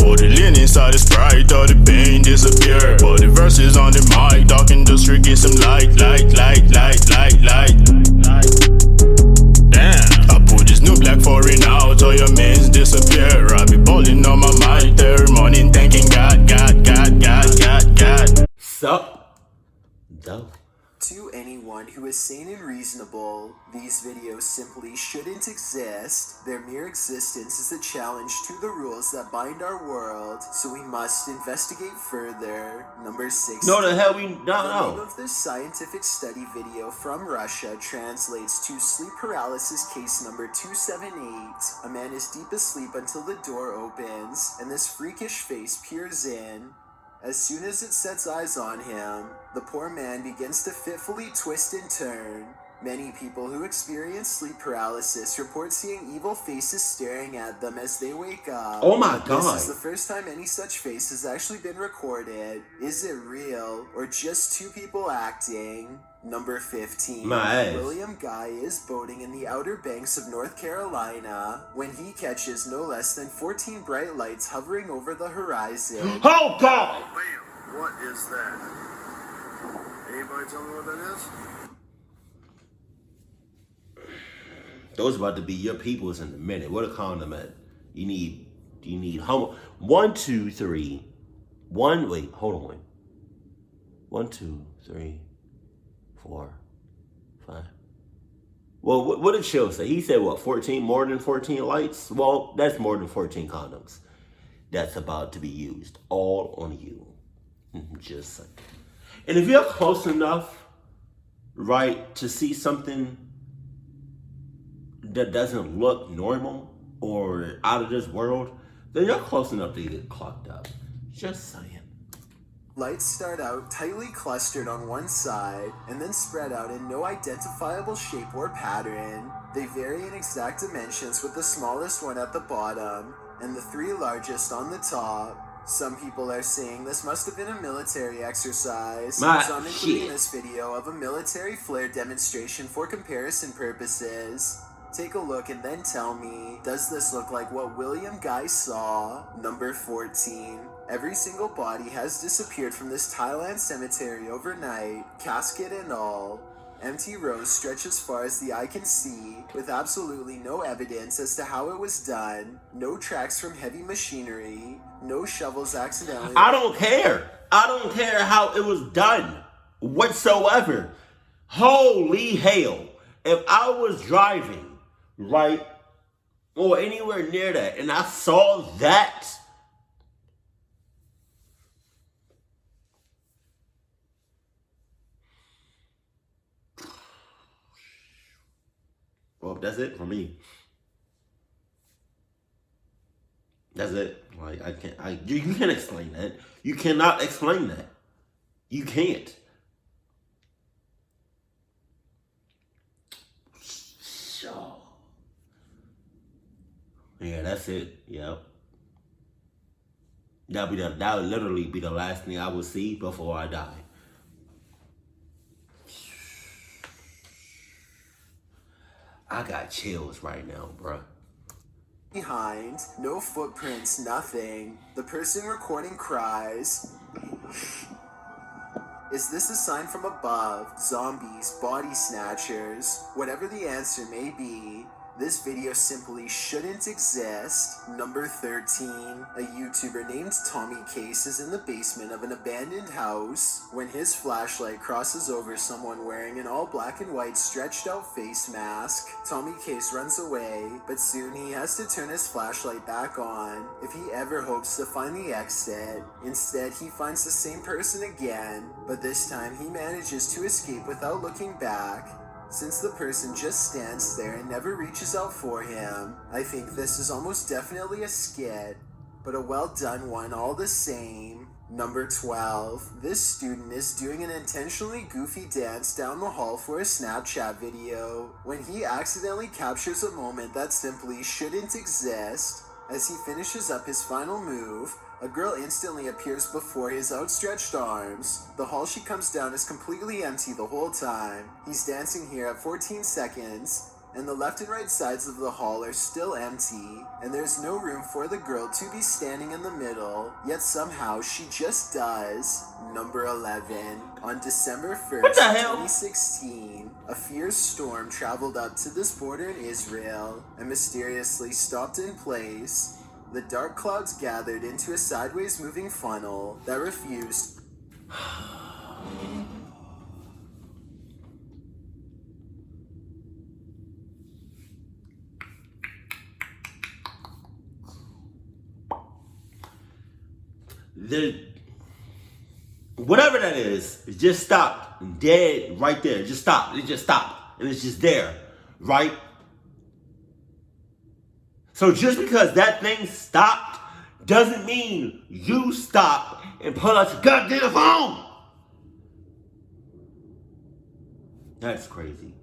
Pour the lean inside the Sprite, all the pain disappear. But the verses on the mic, dark industry, get some light. Damn, I put this new black foreign out, all your mans disappear. I be balling on my mic, every morning thanking God. Sup? Dope. To anyone who is sane and reasonable, these videos simply shouldn't exist. Their mere existence is a challenge to the rules that bind our world, so we must investigate further. Number 6. No, the hell we don't The know. name of this scientific study video from Russia translates to sleep paralysis case number 278. A man is deep asleep until the door opens, and this freakish face peers in. As soon as it sets eyes on him, the poor man begins to fitfully twist and turn. Many people who experience sleep paralysis report seeing evil faces staring at them as they wake up. Oh my God. This is the first time any such face has actually been recorded. Is it real, or just two people acting? Number 15. My ass. William Guy is boating in the Outer Banks of North Carolina when he catches no less than 14 bright lights hovering over the horizon. Oh God! Bam! What is that? Anybody tell me what that is? Those about to be your peoples in a minute. What a condom at? You need homo. 1, 2, 3. Wait, hold on. 1, 2, 3, 4, 5. Well, what did Chill say? He said what? 14? More than 14 lights? Well, that's more than 14 condoms. That's about to be used all on you. Just saying. And if you're close enough, right, to see something that doesn't look normal or out of this world, then you're close enough to get clocked up. Just saying. Lights start out tightly clustered on one side and then spread out in no identifiable shape or pattern. They vary in exact dimensions, with the smallest one at the bottom and the 3 largest on the top. Some people are saying this must have been a military exercise, so I'm including this video of a military flare demonstration for comparison purposes. Take a look and then tell me, does this look like what William Guy saw? Number 14. Every single body has disappeared from this Thailand cemetery overnight, casket and all. Empty rows stretch as far as the eye can see, with absolutely no evidence as to how it was done, no tracks from heavy machinery, no shovels accidentally... I don't care. I don't care how it was done whatsoever. Holy hell. If I was driving, right, or anywhere near that, and I saw that, well, that's it for me. That's it. Like, you can't explain that. You cannot explain that. You can't. So, yeah, that's it. Yep. That would literally be the last thing I would see before I die. I got chills right now, bruh. Behind, no footprints, nothing. The person recording cries. Is this a sign from above? Zombies, body snatchers? Whatever the answer may be, this video simply shouldn't exist. Number 13. A YouTuber named Tommy Case is in the basement of an abandoned house when his flashlight crosses over someone wearing an all black and white stretched out face mask. Tommy Case runs away, but soon he has to turn his flashlight back on if he ever hopes to find the exit. Instead, he finds the same person again, but this time he manages to escape without looking back. Since the person just stands there and never reaches out for him, I think this is almost definitely a skit, but a well done one all the same. Number 12. This student is doing an intentionally goofy dance down the hall for a Snapchat video when he accidentally captures a moment that simply shouldn't exist. As he finishes up his final move, a girl instantly appears before his outstretched arms. The hall she comes down is completely empty the whole time. He's dancing here at 14 seconds, and the left and right sides of the hall are still empty, and there's no room for the girl to be standing in the middle, yet somehow she just does. Number 11. On December 1st, What the hell? 2016, a fierce storm traveled up to this border in Israel and mysteriously stopped in place. The dark clouds gathered into a sideways moving funnel that refused. Whatever that is, it just stopped dead right there. It just stopped. It just stopped. And it's just there, right? So just because that thing stopped doesn't mean you stop and pull out your goddamn phone. That's crazy.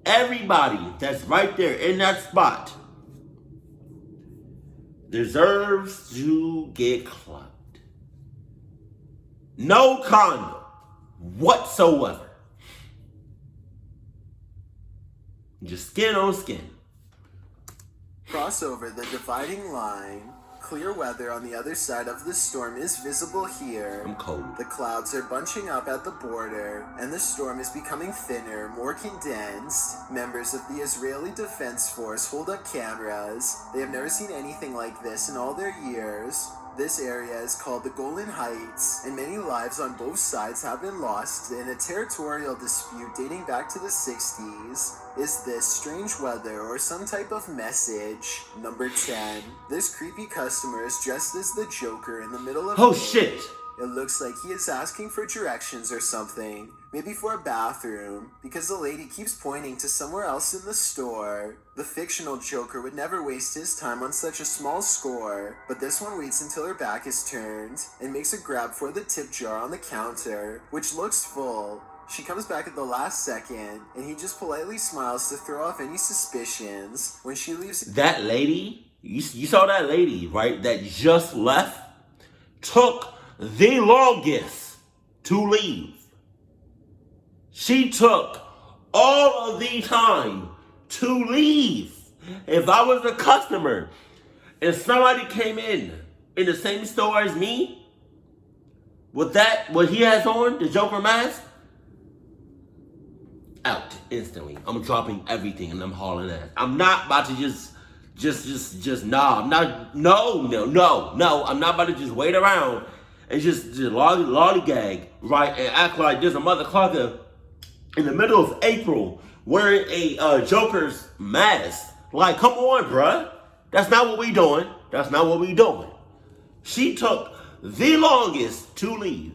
Everybody that's right there in that spot deserves to get clocked. No condom whatsoever. Just skin on skin. Cross over the dividing line. Clear weather on the other side of the storm is visible here. I'm cold. The clouds are bunching up at the border, and the storm is becoming thinner, more condensed. Members of the Israeli Defense Force hold up cameras. They have never seen anything like this in all their years. This area is called the Golan Heights, and many lives on both sides have been lost in a territorial dispute dating back to the 60s. Is this strange weather or some type of message? Number 10. This creepy customer is dressed as the Joker in the middle of... Oh shit! It looks like he is asking for directions or something, maybe for a bathroom, because the lady keeps pointing to somewhere else in the store. The fictional Joker would never waste his time on such a small score, but this one waits until her back is turned and makes a grab for the tip jar on the counter, which looks full. She comes back at the last second, and he just politely smiles to throw off any suspicions. When she leaves... That lady, you saw that lady, right, that just left, took the longest to leave. She took all of the time to leave. If I was a customer and somebody came in the same store as me, with that, what he has on, the Joker mask, out instantly. I'm dropping everything and I'm hauling ass. I'm not about to I'm not about to just wait around and just lollygag, right, and act like there's a motherfucker in the middle of April wearing a Joker's mask. Like, come on, bruh. That's not what we doing. That's not what we doing. She took the longest to leave.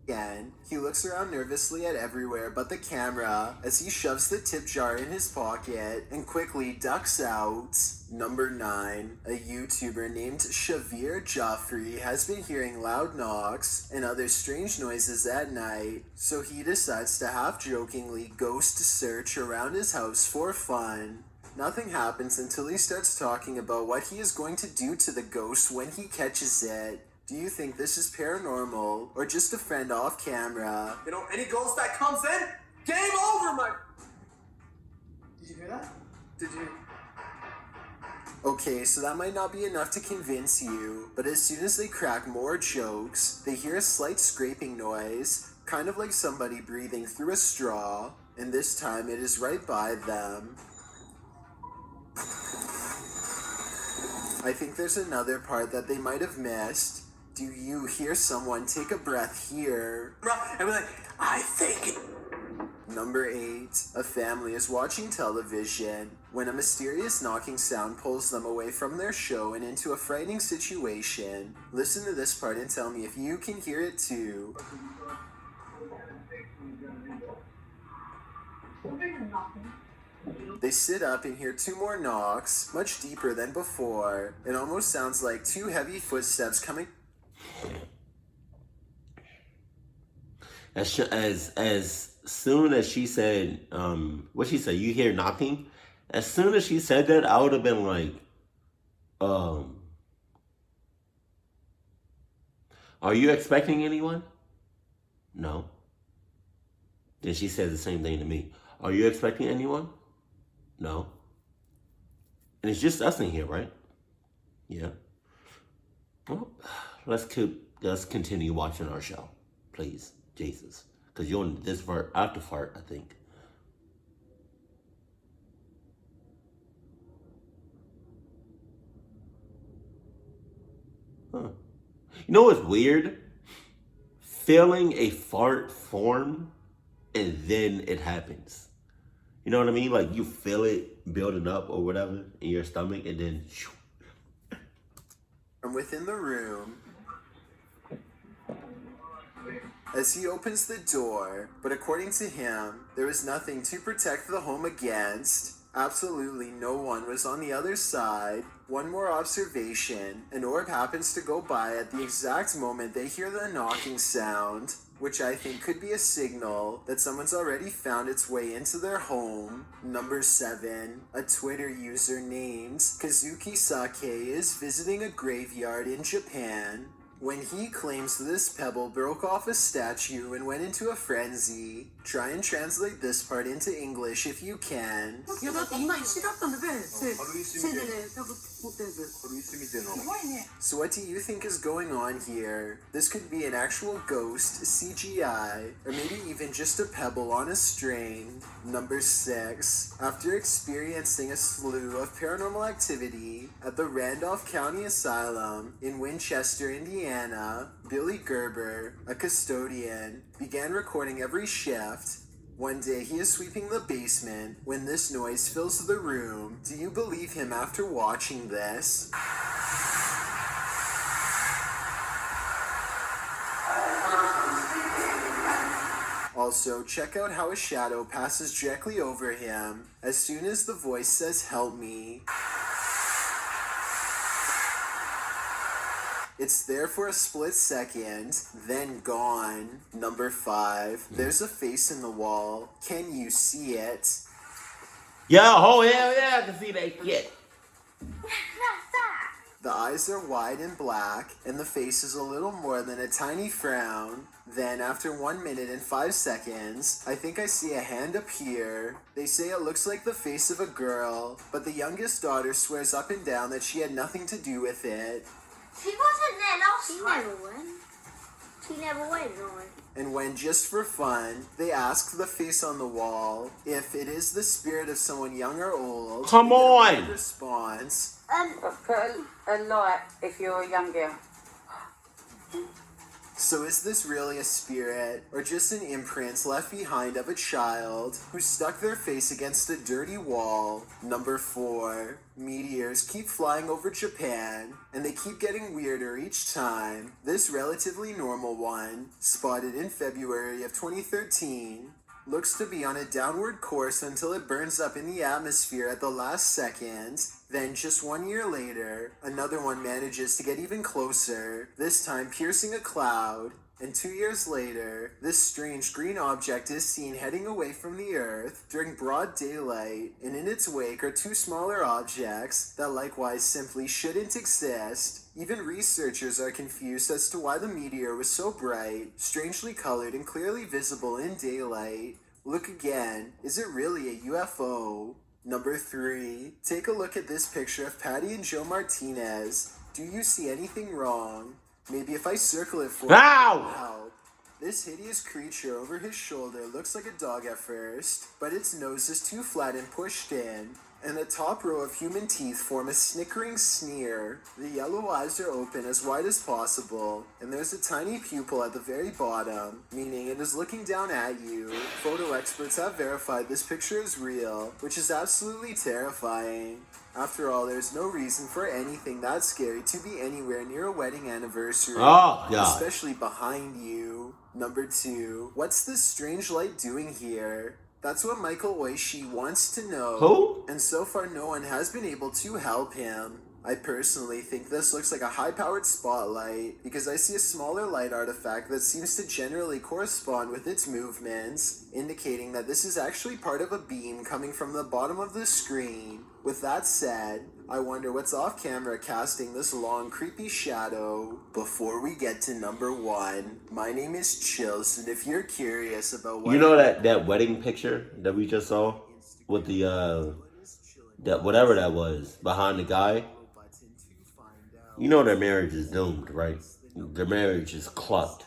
Again, he looks around nervously at everywhere but the camera as he shoves the tip jar in his pocket and quickly ducks out. Number 9. A YouTuber named Shavir Joffrey has been hearing loud knocks and other strange noises at night, so he decides to half-jokingly ghost search around his house for fun. Nothing happens until he starts talking about what he is going to do to the ghost when he catches it. Do you think this is paranormal or just a friend off camera? You know, any ghost that comes in, game over, my... Did you hear that? Did you... Okay, so that might not be enough to convince you, but as soon as they crack more jokes, they hear a slight scraping noise, kind of like somebody breathing through a straw, and this time it is right by them. I think there's another part that they might have missed. Do you hear someone take a breath here? And we're like, I think... Number 8. A family is watching television when a mysterious knocking sound pulls them away from their show and into a frightening situation. Listen to this part and tell me if you can hear it too. They sit up and hear 2 more knocks, much deeper than before. It almost sounds like 2 heavy footsteps coming... As soon as she said, what she said, you hear knocking? As soon as she said that, I would have been like, are you expecting anyone? No. Then she said the same thing to me. Are you expecting anyone? No. And it's just us in here, right? Yeah. Well, let's continue watching our show, please, Jesus, because you're on this after fart, I think. Huh. You know what's weird? Feeling a fart form and then it happens. You know what I mean? Like you feel it building up or whatever in your stomach and then shoo. From within the room, as he opens the door, but according to him, there was nothing to protect the home against. Absolutely no one was on the other side. One more observation, an orb happens to go by at the exact moment they hear the knocking sound, which I think could be a signal that someone's already found its way into their home. Number 7, a Twitter user named Kazuki Sake is visiting a graveyard in Japan when he claims this pebble broke off a statue and went into a frenzy. Try and translate this part into English if you can. So what do you think is going on here? This could be an actual ghost, CGI, or maybe even just a pebble on a string. Number 6. After experiencing a slew of paranormal activity at the Randolph County Asylum in Winchester, Indiana, Billy Gerber, a custodian, began recording every shift. One day he is sweeping the basement when this noise fills the room. Do you believe him after watching this? Also, check out how a shadow passes directly over him as soon as the voice says, "Help me." It's there for a split second, then gone. Number 5, there's a face in the wall. Can you see it? Yeah, oh hell yeah, I can see that shit. The eyes are wide and black, and the face is a little more than a tiny frown. Then, after 1 minute and 5 seconds, I think I see a hand appear. They say it looks like the face of a girl, but the youngest daughter swears up and down that she had nothing to do with it. She wasn't there last time. Never went. She never went, Roy. And when, just for fun, they ask the face on the wall if it is the spirit of someone young or old, Come they get a on! weird response. Put a light if you're a young girl. So is this really a spirit, or just an imprint left behind of a child who stuck their face against a dirty wall? Number 4, meteors keep flying over Japan, and they keep getting weirder each time. This relatively normal one, spotted in February of 2013, looks to be on a downward course until it burns up in the atmosphere at the last second. Then, just 1 year later, another one manages to get even closer, this time piercing a cloud. And 2 years later, this strange green object is seen heading away from the Earth during broad daylight, and in its wake are 2 smaller objects that likewise simply shouldn't exist. Even researchers are confused as to why the meteor was so bright, strangely colored and clearly visible in daylight. Look again, is it really a UFO? Number 3, take a look at this picture of Patty and Joe Martinez. Do you see anything wrong? Maybe if I circle it for you, Ow! it'll help. This hideous creature over his shoulder looks like a dog at first, but its nose is too flat and pushed in, and the top row of human teeth form a snickering sneer. The yellow eyes are open as wide as possible, and there's a tiny pupil at the very bottom, meaning it is looking down at you. Photo experts have verified this picture is real, which is absolutely terrifying. After all, there's no reason for anything that scary to be anywhere near a wedding anniversary, Oh, God. especially behind you. Number 2, what's this strange light doing here? That's what Michael Oishi wants to know. Who? And so far no one has been able to help him. I personally think this looks like a high-powered spotlight because I see a smaller light artifact that seems to generally correspond with its movements, indicating that this is actually part of a beam coming from the bottom of the screen. With that said, I wonder what's off camera casting this long, creepy shadow. Before we get to number 1, my name is Chills, and if you're curious about what You know that wedding picture that we just saw with the that whatever that was behind the guy? You know their marriage is doomed, right? Their marriage is clucked.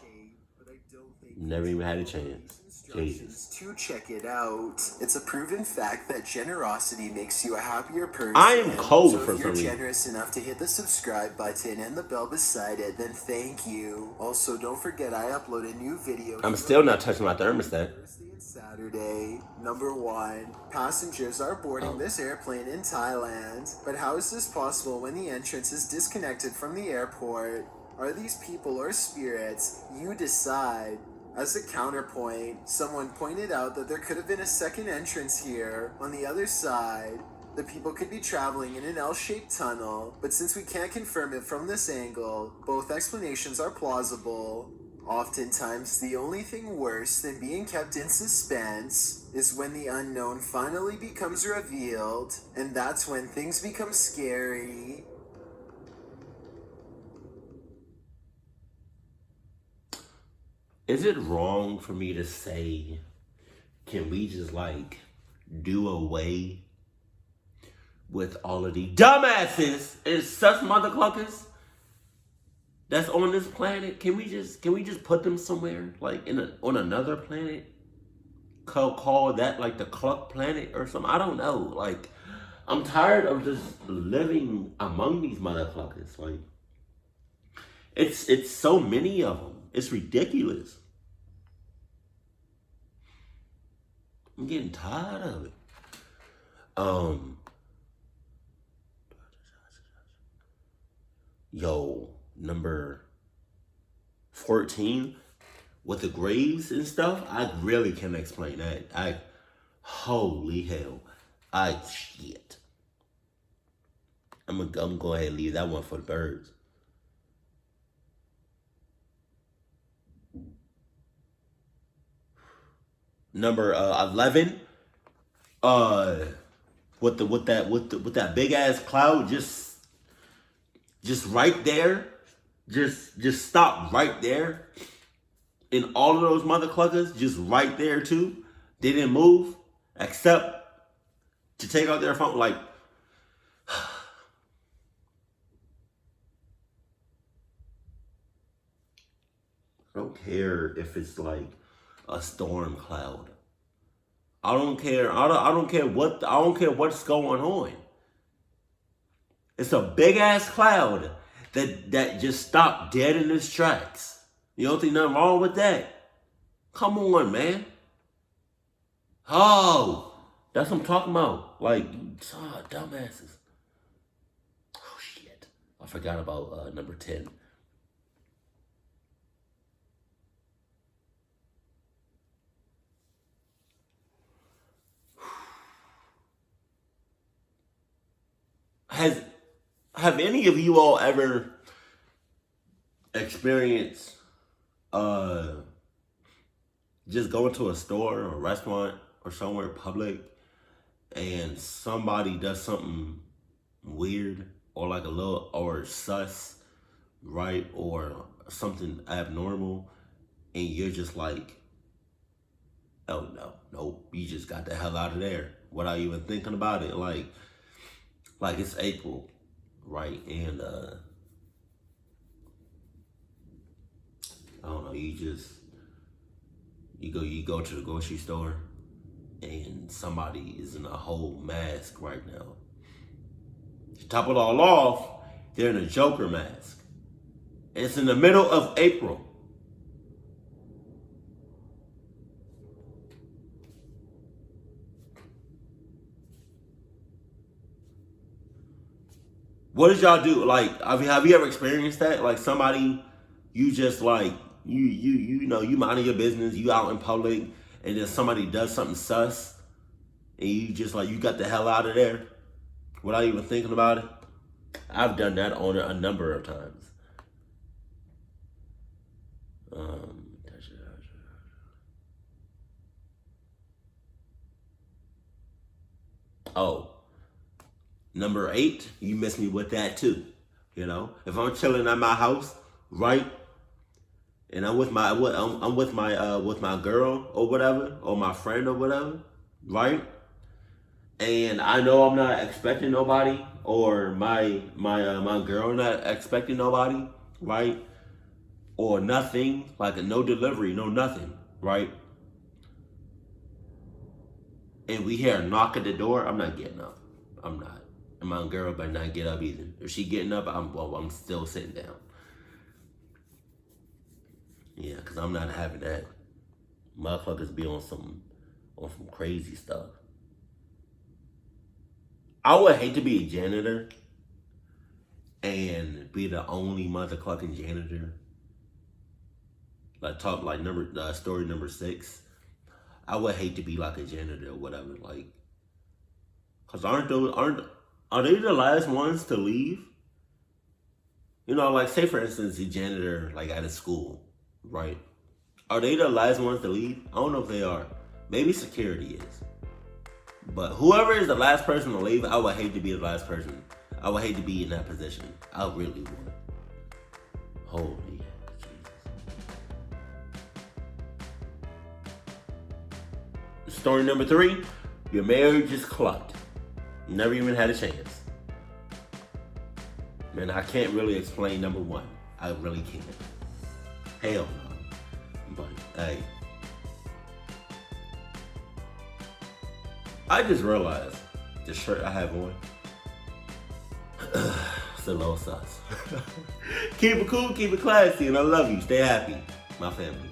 Never even had a chance. Jesus. To check it out. It's a proven fact that generosity makes you a happier person. I am cold so for if some you're reason. generous enough to hit the subscribe button and the bell beside it, then thank you. Also, don't forget I upload a new video. I'm still not touching my thermostat. Thursday and Saturday. Number 1. Passengers are boarding this airplane in Thailand. But how is this possible when the entrance is disconnected from the airport? Are these people or spirits? You decide. As a counterpoint, someone pointed out that there could have been a second entrance here. On the other side, the people could be traveling in an L-shaped tunnel, but since we can't confirm it from this angle, both explanations are plausible. Oftentimes, the only thing worse than being kept in suspense is when the unknown finally becomes revealed, and that's when things become scary. Is it wrong for me to say, can we just like do away with all of the dumbasses and such motherfuckers that's on this planet? Can we just put them somewhere like on another planet? Call that like the Cluck planet or something? I don't know. Like, I'm tired of just living among these motherfuckers. Like, it's so many of them. It's ridiculous. I'm getting tired of it. Yo, number 14 with the graves and stuff. I really can't explain that. Holy hell. Shit. I'm gonna go ahead and leave that one for the birds. Number 11, with that big ass cloud, just right there, just stop right there, and all of those mother cluckers just right there too. They didn't move except to take out their phone. Like, I don't care if it's like a storm cloud. I don't care. I don't care what's going on. It's a big ass cloud that just stopped dead in its tracks. You don't think nothing wrong with that? Come on, man. Oh, that's what I'm talking about. Like, dumbasses. Oh shit. I forgot about number 10. Have any of you all ever experienced just going to a store or a restaurant or somewhere public and somebody does something weird or like a little or sus, right? Or something abnormal, and you're just like, oh nope, you just got the hell out of there without even thinking about it. Like it's April, right? And I don't know, you go to the grocery store and somebody is in a whole mask right now. To top it all off, they're in a Joker mask. And it's in the middle of April. What did y'all do? Like, have you ever experienced that? Like, somebody, you just like, you know, you minding your business, you out in public, and then somebody does something sus, and you just like, you got the hell out of there without even thinking about it? I've done that on a number of times. Oh, Number 8, you miss me with that too. You know, if I'm chilling at my house, right, and I'm with my with my girl or whatever, or my friend or whatever, right, and I know I'm not expecting nobody, or my girl not expecting nobody, right, or nothing, like no delivery, no nothing, right, and we hear a knock at the door, I'm not getting up. I'm not. And my girl better not get up either. If she getting up, I'm still sitting down. Yeah, because I'm not having that. Motherfuckers be on some crazy stuff. I would hate to be a janitor and be the only motherfucking janitor. Like story number 6. I would hate to be like a janitor or whatever, like, cause are they the last ones to leave? You know, like say for instance, the janitor like at a school, right? Are they the last ones to leave? I don't know if they are. Maybe security is. But whoever is the last person to leave, I would hate to be the last person. I would hate to be in that position. I really would. Holy Jesus. Story number 3, your marriage is clucked. You never even had a chance. Man, I can't really explain number 1. I really can't. Hell no. But, hey. I just realized the shirt I have on, it's a little sus. Keep it cool, keep it classy, and I love you. Stay happy, my family.